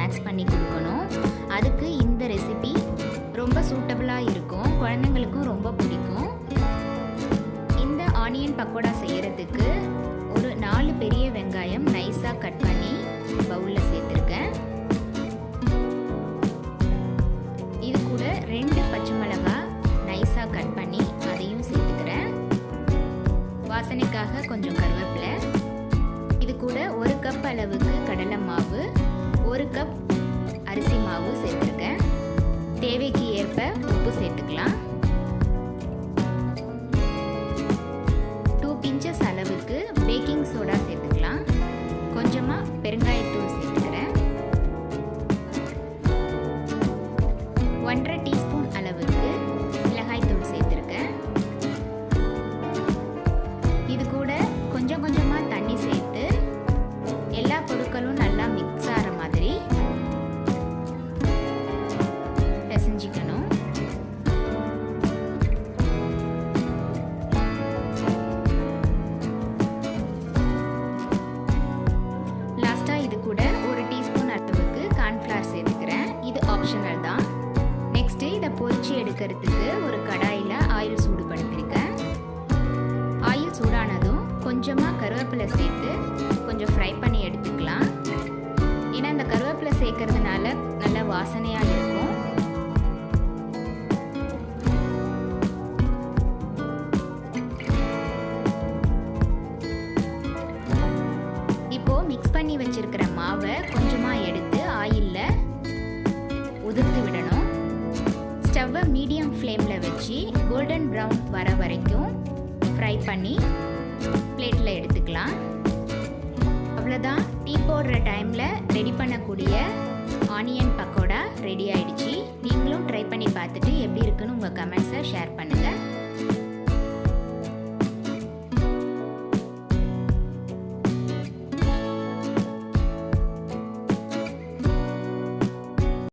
Snacks பண்ணி கொடுக்கணும். அதுக்கு இந்த ரெசிபி ரொம்ப சூட்டபிளாக இருக்கும், குழந்தைங்களுக்கும் ரொம்ப பிடிக்கும். இந்த ஆனியன் பக்கோடா செய்கிறதுக்கு ஒரு 4 பெரிய வெங்காயம் நைஸாக கட் பண்ணி பவுலில் சேர்த்துருக்கேன். இது கூட 2 பச்சை மிளகாய் நைஸாக கட் பண்ணி அதையும் சேர்த்துக்கிறேன். வாசனைக்காக கொஞ்சம் கருவேப்பிலை. இது கூட 1 கப் அளவுக்கு கடலை மாவு, 1 கப் அரிசி மாவு சேர்த்துருக்கேன். தேவைக்கு ஏற்ப உப்பு சேர்த்துக்கலாம். 2 பிஞ்சஸ் அளவுக்கு பேக்கிங் சோடா சேர்த்துக்கலாம். கொஞ்சமாக பெருங்காயத்தூள் சேர்த்துக்கிறேன். 1/2 டீஸ்பூன் அளவுக்கு மிளகாய்த்தூள் சேர்த்துருக்கேன். இது கூட கொஞ்சம் கொஞ்சமாக தண்ணி சேர்த்து எல்லா பொருட்களும் நல்லா மிக்ஸ் ஆகிற மாதிரி பிசைஞ்சிக்கணும். லாஸ்ட்டாக இது கூட 1 டீஸ்பூன் அளவுக்கு கார்ன்ஃப்ளவர் சேர்த்துக்கிறேன். இது ஆப்ஷனல் தான். நெக்ஸ்ட்டு இதை பொரிச்சு எடுக்கிறதுக்கு ஒரு கடாயில் ஆயில் சூடுபடுத்திருக்கேன். ஆயில் சூடானதும் கொஞ்சமாக கருவேப்பிலை சேர்த்து கொஞ்சம் ஃப்ரை பண்ணி எடுத்துக்கலாம். ஏன்னா இந்த கருவேப்பிலை சேர்க்கறதுனால நல்ல வாசனையாக இருக்கும். இப்போது மிக்ஸ் பண்ணி வச்சிருக்கிற மாவை கொஞ்சமாக எடுத்து ஆயிலில் உதிர்த்து விடணும். ஸ்டவ்வை மீடியம் ஃப்ளேமில் வச்சு கோல்டன் ப்ரௌன் வர வரைக்கும் ஃப்ரை பண்ணி பிளேட்டில் எடுத்துக்கலாம். அவ்வளோதான், டீ போடுற டைமில் ரெடி பண்ணக்கூடிய ஆனியன் பக்கோடா ரெடி ஆயிடுச்சு. நீங்களும் ட்ரை பண்ணி பார்த்துட்டு எப்படி இருக்குன்னு உங்கள் கமெண்ட்ஸை ஷேர் பண்ணுங்கள்.